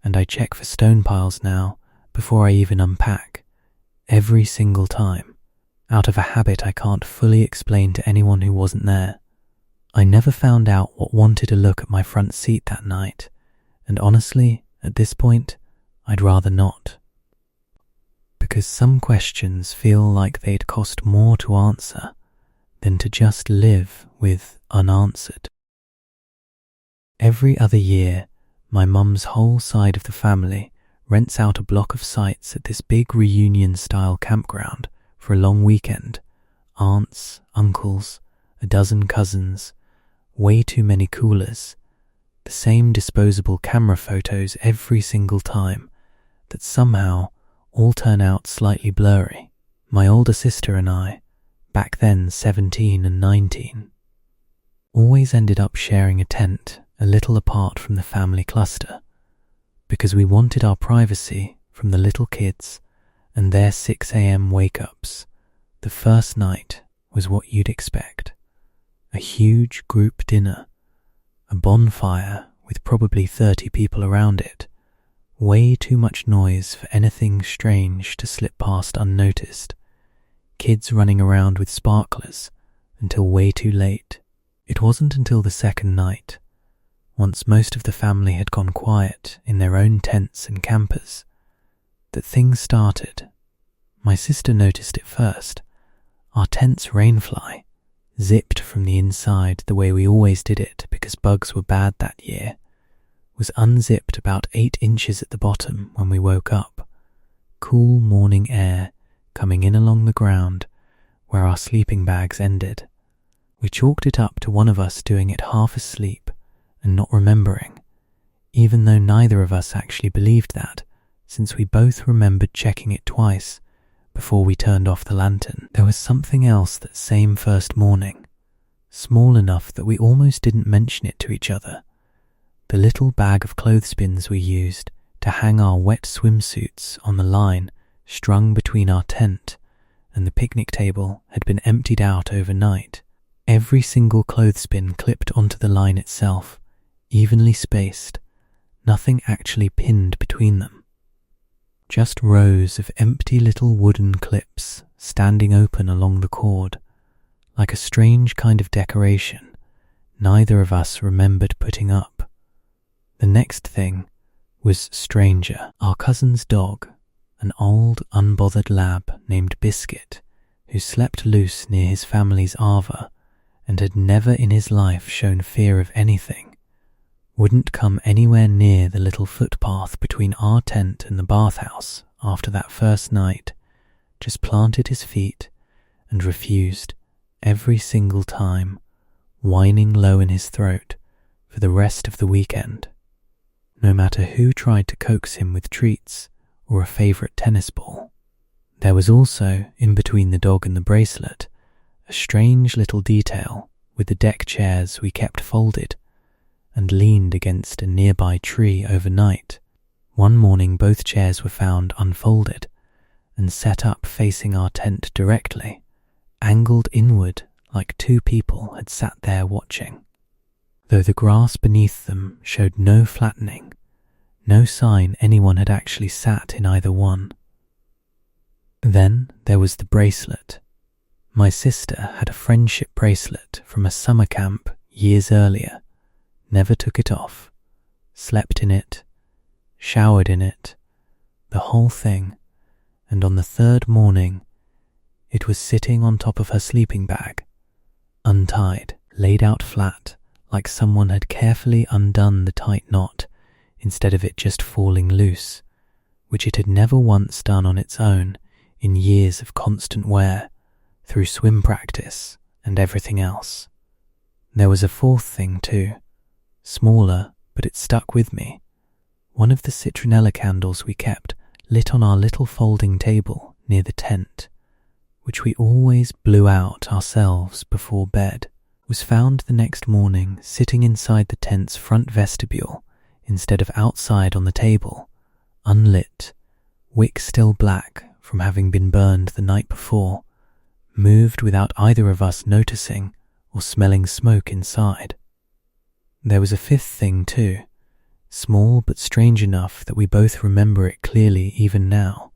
[SPEAKER 1] and I check for stone piles now before I even unpack, every single time, out of a habit I can't fully explain to anyone who wasn't there. I never found out what wanted to look at my front seat that night, and honestly, at this point, I'd rather not. Because some questions feel like they'd cost more to answer than to just live with unanswered. Every other year, my mum's whole side of the family rents out a block of sites at this big reunion-style campground for a long weekend. Aunts, uncles, a dozen cousins, way too many coolers, the same disposable camera photos every single time that somehow all turn out slightly blurry. My older sister and I, back then 17 and 19, always ended up sharing a tent a little apart from the family cluster because we wanted our privacy from the little kids and their 6 a.m. wake-ups. The first night was what you'd expect. A huge group dinner, a bonfire with probably 30 people around it, way too much noise for anything strange to slip past unnoticed, kids running around with sparklers until way too late. It wasn't until the second night, once most of the family had gone quiet in their own tents and campers, that things started. My sister noticed it first. Our tent's rainfly, zipped from the inside the way we always did it because bugs were bad that year, was unzipped about 8 inches at the bottom when we woke up. Cool morning air coming in along the ground where our sleeping bags ended. We chalked it up to one of us doing it half asleep and not remembering, even though neither of us actually believed that, since we both remembered checking it twice before we turned off the lantern. There was something else that same first morning, small enough that we almost didn't mention it to each other. The little bag of clothespins we used to hang our wet swimsuits on the line strung between our tent and the picnic table had been emptied out overnight. Every single clothespin clipped onto the line itself, evenly spaced, nothing actually pinned between them. Just rows of empty little wooden clips standing open along the cord, like a strange kind of decoration neither of us remembered putting up. The next thing was stranger. Our cousin's dog, an old, unbothered lab named Biscuit, who slept loose near his family's arva and had never in his life shown fear of anything, wouldn't come anywhere near the little footpath between our tent and the bathhouse after that first night, just planted his feet and refused every single time, whining low in his throat for the rest of the weekend, no matter who tried to coax him with treats or a favourite tennis ball. There was also, in between the dog and the bracelet, a strange little detail with the deck chairs we kept folded and leaned against a nearby tree overnight. One morning both chairs were found unfolded and set up facing our tent directly, angled inward like two people had sat there watching. Though the grass beneath them showed no flattening, no sign anyone had actually sat in either one. Then there was the bracelet. My sister had a friendship bracelet from a summer camp years earlier, never took it off, slept in it, showered in it, the whole thing, and on the third morning it was sitting on top of her sleeping bag, untied, laid out flat, like someone had carefully undone the tight knot instead of it just falling loose, which it had never once done on its own in years of constant wear, through swim practice and everything else. There was a fourth thing too, smaller, but it stuck with me. One of the citronella candles we kept lit on our little folding table near the tent, which we always blew out ourselves before bed, was found the next morning sitting inside the tent's front vestibule instead of outside on the table, unlit, wick still black from having been burned the night before, moved without either of us noticing or smelling smoke inside. There was a fifth thing too, small but strange enough that we both remember it clearly even now,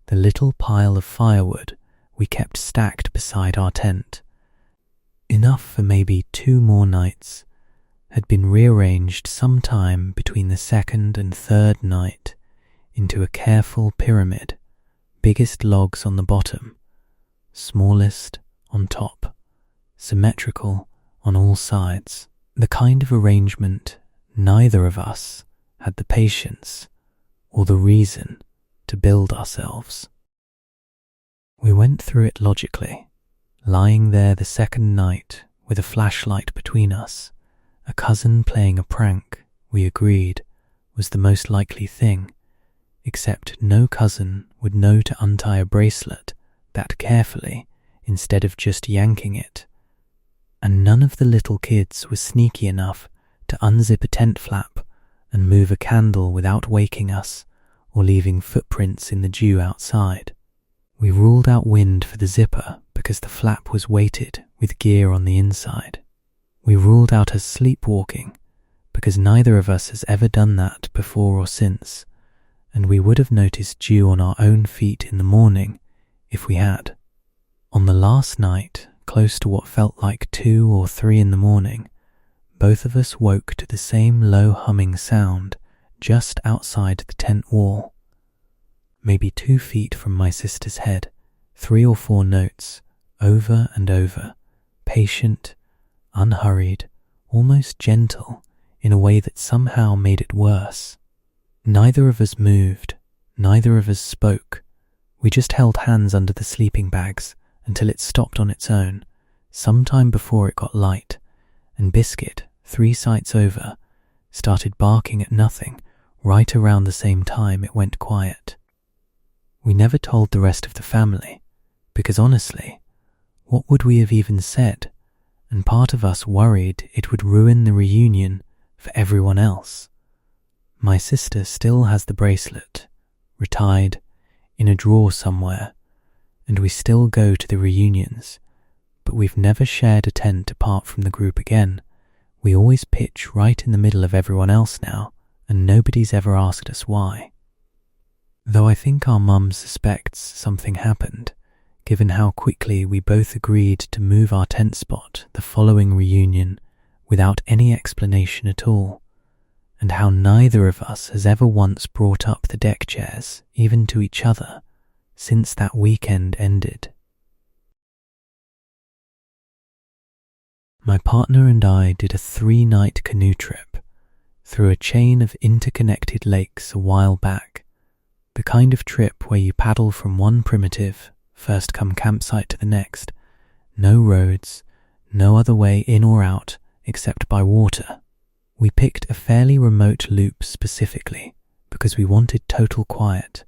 [SPEAKER 1] the little pile of firewood we kept stacked beside our tent. Enough for maybe 2 more nights, had been rearranged sometime between the second and third night into a careful pyramid, biggest logs on the bottom, smallest on top, symmetrical on all sides, the kind of arrangement neither of us had the patience or the reason to build ourselves. We went through it logically, lying there the second night with a flashlight between us, a cousin playing a prank we agreed was the most likely thing, except no cousin would know to untie a bracelet that carefully instead of just yanking it, and none of the little kids was sneaky enough to unzip a tent flap and move a candle without waking us or leaving footprints in the dew outside. We ruled out wind for the zipper because the flap was weighted with gear on the inside. We ruled out us sleepwalking because neither of us has ever done that before or since, and we would have noticed dew on our own feet in the morning if we had. On the last night, close to what felt like 2 or 3 in the morning, both of us woke to the same low humming sound just outside the tent wall. Maybe 2 feet from my sister's head, 3 or 4 notes, over and over, patient, unhurried, almost gentle, in a way that somehow made it worse. Neither of us moved, neither of us spoke. We just held hands under the sleeping bags until it stopped on its own, sometime before it got light, and Biscuit, 3 sites over, started barking at nothing right around the same time it went quiet. We never told the rest of the family, because honestly, what would we have even said? And part of us worried it would ruin the reunion for everyone else. My sister still has the bracelet, retied, in a drawer somewhere, and we still go to the reunions, but we've never shared a tent apart from the group again. We always pitch right in the middle of everyone else now, and nobody's ever asked us why. Though I think our mum suspects something happened, given how quickly we both agreed to move our tent spot the following reunion without any explanation at all, and how neither of us has ever once brought up the deck chairs, even to each other, since that weekend ended. My partner and I did a 3-night canoe trip through a chain of interconnected lakes a while back, the kind of trip where you paddle from one primitive, first-come campsite to the next, no roads, no other way in or out except by water. We picked a fairly remote loop specifically because we wanted total quiet,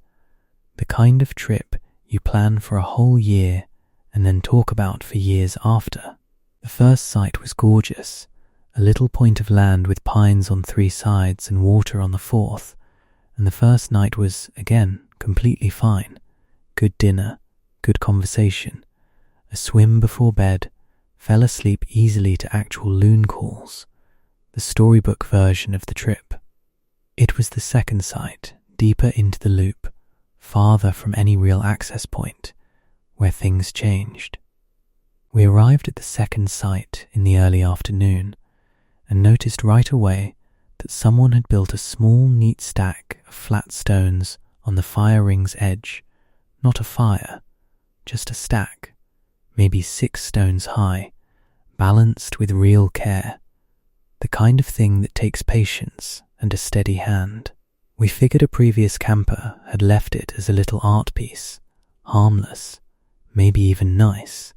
[SPEAKER 1] the kind of trip you plan for a whole year and then talk about for years after. The first site was gorgeous, a little point of land with pines on 3 sides and water on the 4th, and the first night was, again, completely fine. Good dinner, good conversation, a swim before bed, fell asleep easily to actual loon calls, the storybook version of the trip. It was the second site, deeper into the loop, farther from any real access point, where things changed. We arrived at the second site in the early afternoon and noticed right away that someone had built a small, neat stack of flat stones on the fire ring's edge. Not a fire, just a stack, maybe 6 stones high, balanced with real care, the kind of thing that takes patience and a steady hand. We figured a previous camper had left it as a little art piece, harmless, maybe even nice,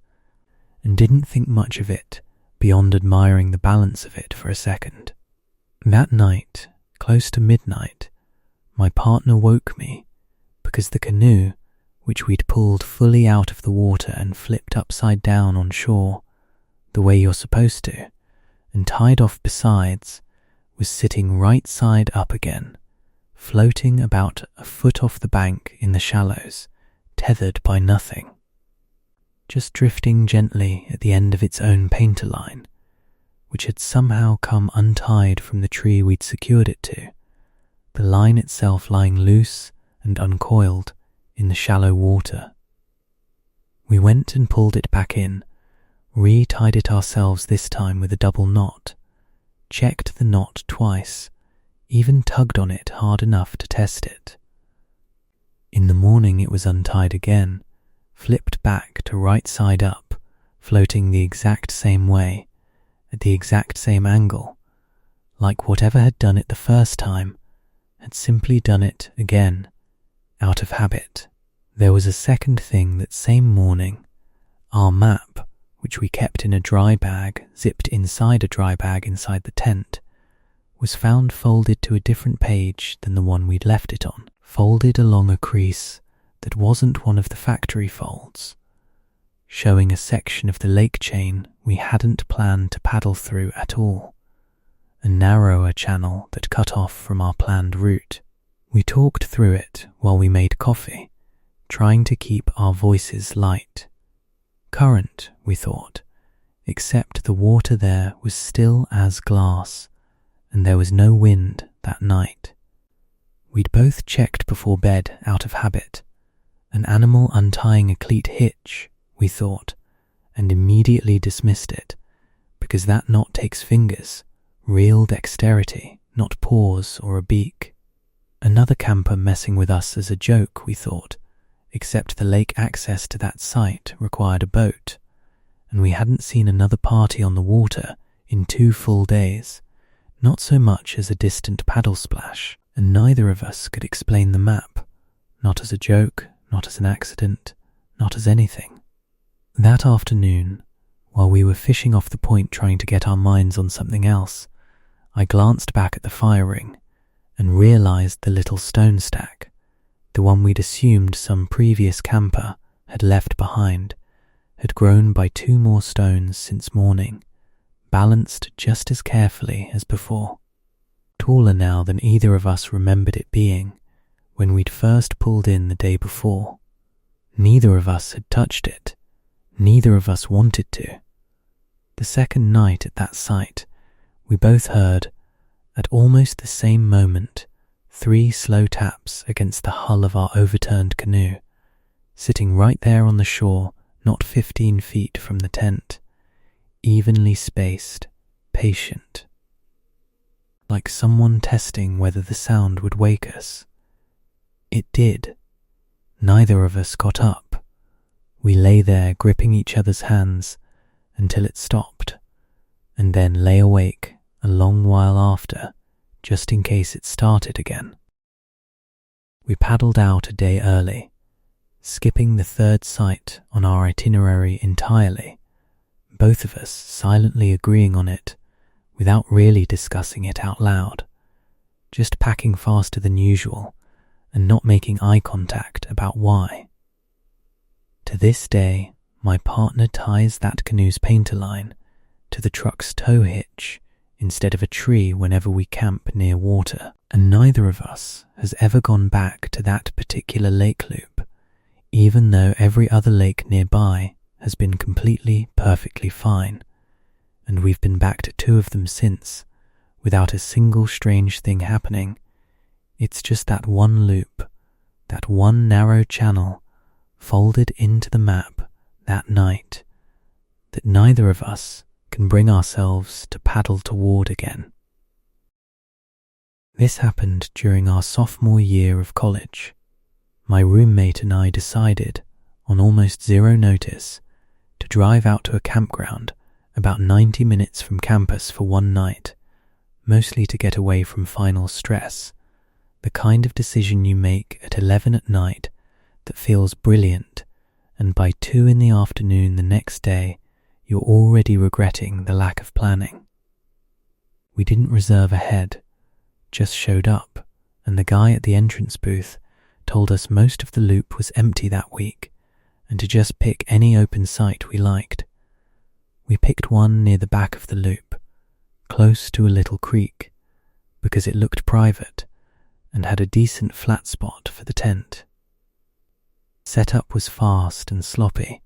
[SPEAKER 1] and didn't think much of it beyond admiring the balance of it for a second. That night, close to midnight, my partner woke me because the canoe, which we'd pulled fully out of the water and flipped upside down on shore, the way you're supposed to, and tied off besides, was sitting right side up again, floating about a foot off the bank in the shallows, tethered by nothing. Just drifting gently at the end of its own painter line, which had somehow come untied from the tree we'd secured it to, the line itself lying loose and uncoiled in the shallow water. We went and pulled it back in, re-tied it ourselves this time with a double knot, checked the knot twice, even tugged on it hard enough to test it. In the morning it was untied again, flipped back to right side up, floating the exact same way, at the exact same angle, like whatever had done it the first time had simply done it again, out of habit. There was a second thing that same morning. Our map, which we kept in a dry bag zipped inside a dry bag inside the tent, was found folded to a different page than the one we'd left it on, folded along a crease that wasn't one of the factory folds, showing a section of the lake chain we hadn't planned to paddle through at all, a narrower channel that cut off from our planned route. We talked through it while we made coffee, trying to keep our voices light. Current, we thought, except the water there was still as glass, and there was no wind that night. We'd both checked before bed out of habit, an animal untying a cleat hitch, we thought, and immediately dismissed it, because that knot takes fingers, real dexterity, not paws or a beak. Another camper messing with us as a joke, we thought, except the lake access to that site required a boat, and we hadn't seen another party on the water in 2 full days, not so much as a distant paddle splash, and neither of us could explain the map, not as a joke, not as an accident, not as anything. That afternoon, while we were fishing off the point trying to get our minds on something else, I glanced back at the fire ring and realized the little stone stack, the one we'd assumed some previous camper had left behind, had grown by 2 more stones since morning, balanced just as carefully as before. Taller now than either of us remembered it being when we'd first pulled in the day before. Neither of us had touched it. Neither of us wanted to. The second night at that site, we both heard, at almost the same moment, 3 slow taps against the hull of our overturned canoe, sitting right there on the shore, not 15 feet from the tent, evenly spaced, patient. Like someone testing whether the sound would wake us. It did. Neither of us got up. We lay there gripping each other's hands until it stopped, and then lay awake a long while after, just in case it started again. We paddled out a day early, skipping the third site on our itinerary entirely, both of us silently agreeing on it without really discussing it out loud, just packing faster than usual and not making eye contact about why. To this day, my partner ties that canoe's painter line to the truck's tow hitch instead of a tree whenever we camp near water, and neither of us has ever gone back to that particular lake loop, even though every other lake nearby has been completely, perfectly fine, and we've been back to 2 of them since, without a single strange thing happening. It's just that one loop, that one narrow channel folded into the map that night, that neither of us can bring ourselves to paddle toward again. This happened during our sophomore year of college. My roommate and I decided, on almost zero notice, to drive out to a campground about 90 minutes from campus for one night, mostly to get away from final stress, the kind of decision you make at 11 at night that feels brilliant, and by 2 in the afternoon the next day, you're already regretting the lack of planning. We didn't reserve ahead, just showed up, and the guy at the entrance booth told us most of the loop was empty that week, and to just pick any open site we liked. We picked one near the back of the loop, close to a little creek, because it looked private and had a decent flat spot for the tent. Setup was fast and sloppy.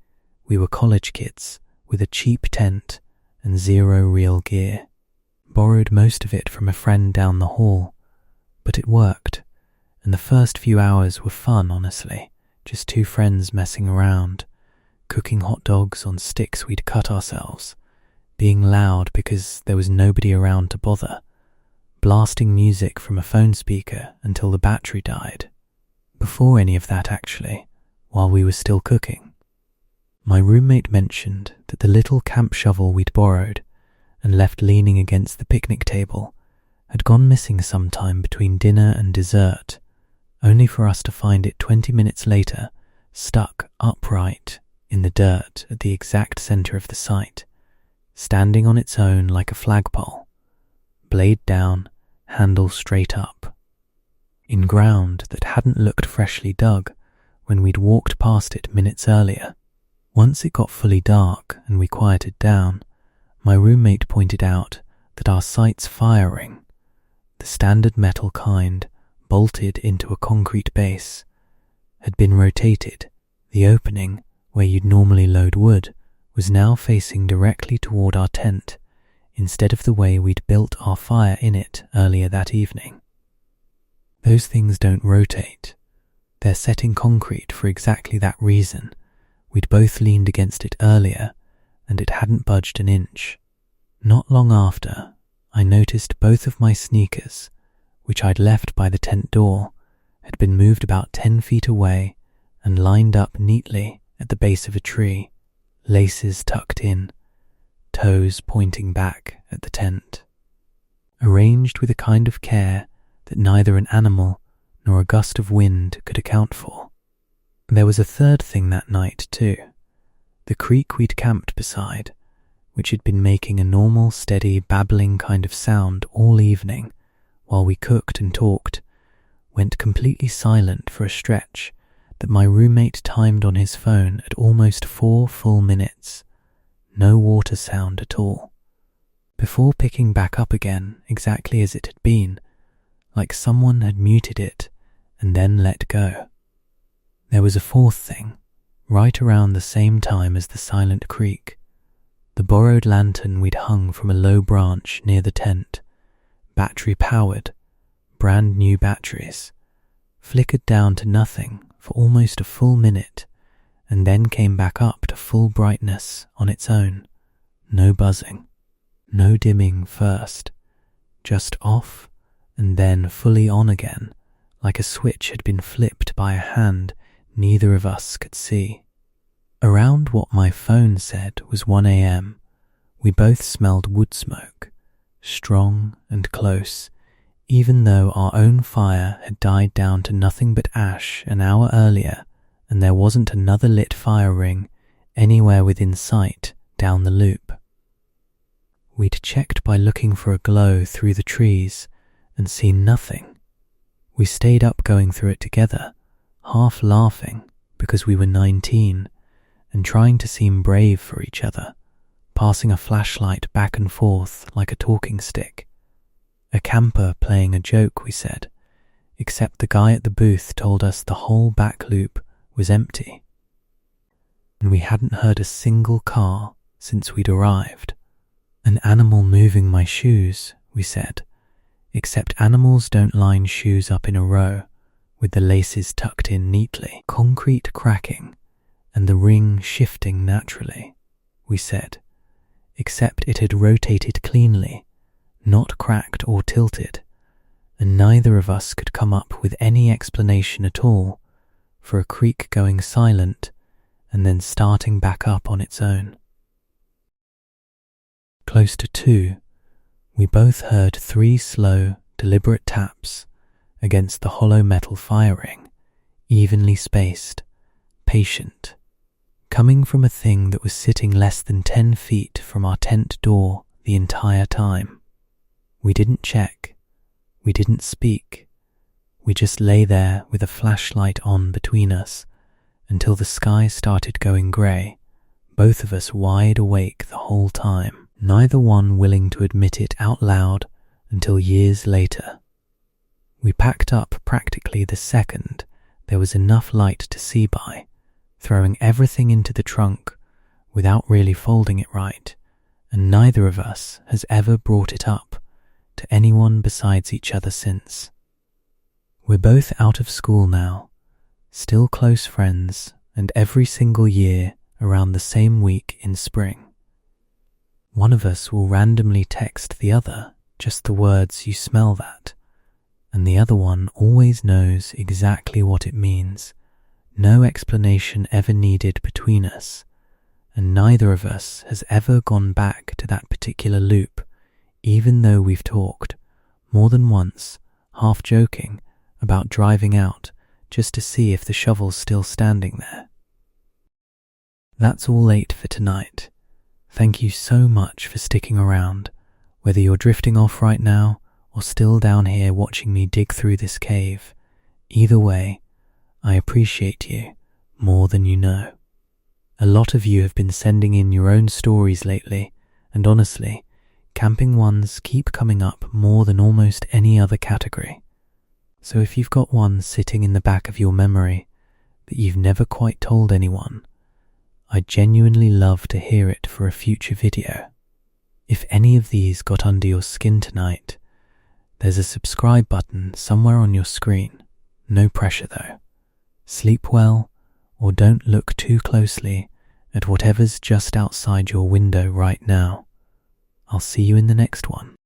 [SPEAKER 1] We were college kids with a cheap tent and 0 real gear. Borrowed most of it from a friend down the hall, but it worked, and the first few hours were fun, honestly, just 2 friends messing around, cooking hot dogs on sticks we'd cut ourselves, being loud because there was nobody around to bother, blasting music from a phone speaker until the battery died. Before any of that, actually, while we were still cooking. My roommate mentioned that the little camp shovel we'd borrowed and left leaning against the picnic table had gone missing sometime between dinner and dessert, only for us to find it 20 minutes later, stuck upright in the dirt at the exact center of the site, standing on its own like a flagpole, blade down, handle straight up, in ground that hadn't looked freshly dug when we'd walked past it minutes earlier. Once it got fully dark and we quieted down, my roommate pointed out that our site's fire ring, the standard metal kind bolted into a concrete base, had been rotated. The opening, where you'd normally load wood, was now facing directly toward our tent, instead of the way we'd built our fire in it earlier that evening. Those things don't rotate. They're set in concrete for exactly that reason. We'd both leaned against it earlier, and it hadn't budged an inch. Not long after, I noticed both of my sneakers, which I'd left by the tent door, had been moved about 10 feet away and lined up neatly at the base of a tree, laces tucked in, toes pointing back at the tent, arranged with a kind of care that neither an animal nor a gust of wind could account for. There was a third thing that night too. The creek we'd camped beside, which had been making a normal, steady, babbling kind of sound all evening while we cooked and talked, went completely silent for a stretch that my roommate timed on his phone at almost 4 full minutes. No water sound at all. Before picking back up again exactly as it had been, like someone had muted it and then let go. There was a fourth thing, right around the same time as the silent creek. The borrowed lantern we'd hung from a low branch near the tent, battery powered, brand new batteries, flickered down to nothing for almost a full minute and then came back up to full brightness on its own. No buzzing, no dimming first, just off and then fully on again, like a switch had been flipped by a hand neither of us could see. Around what my phone said was 1 a.m., we both smelled wood smoke, strong and close, even though our own fire had died down to nothing but ash an hour earlier and there wasn't another lit fire ring anywhere within sight down the loop. We'd checked by looking for a glow through the trees and seen nothing. We stayed up going through it together, half laughing because we were 19 and trying to seem brave for each other, passing a flashlight back and forth like a talking stick. A camper playing a joke, we said, except the guy at the booth told us the whole back loop was empty. And we hadn't heard a single car since we'd arrived. An animal moving my shoes, we said, except animals don't line shoes up in a row with the laces tucked in neatly. Concrete cracking and the ring shifting naturally, we said, except it had rotated cleanly, not cracked or tilted, and neither of us could come up with any explanation at all for a creak going silent and then starting back up on its own. Close to 2, we both heard 3 slow, deliberate taps against the hollow metal firing, evenly spaced, patient, coming from a thing that was sitting less than 10 feet from our tent door the entire time. We didn't check, we didn't speak, we just lay there with a flashlight on between us until the sky started going grey, both of us wide awake the whole time, neither one willing to admit it out loud until years later. We packed up practically the second there was enough light to see by, throwing everything into the trunk without really folding it right, and neither of us has ever brought it up to anyone besides each other since. We're both out of school now, still close friends, and every single year around the same week in spring, one of us will randomly text the other just the words "you smell that," and the other one always knows exactly what it means. No explanation ever needed between us, and neither of us has ever gone back to that particular loop, even though we've talked more than once, half joking, about driving out just to see if the shovel's still standing there. That's all 8 for tonight. Thank you so much for sticking around, whether you're drifting off right now or still down here watching me dig through this cave. Either way, I appreciate you more than you know. A lot of you have been sending in your own stories lately, and honestly, camping ones keep coming up more than almost any other category. So if you've got one sitting in the back of your memory that you've never quite told anyone, I'd genuinely love to hear it for a future video. If any of these got under your skin tonight, there's a subscribe button somewhere on your screen. No pressure though. Sleep well, or don't look too closely at whatever's just outside your window right now. I'll see you in the next one.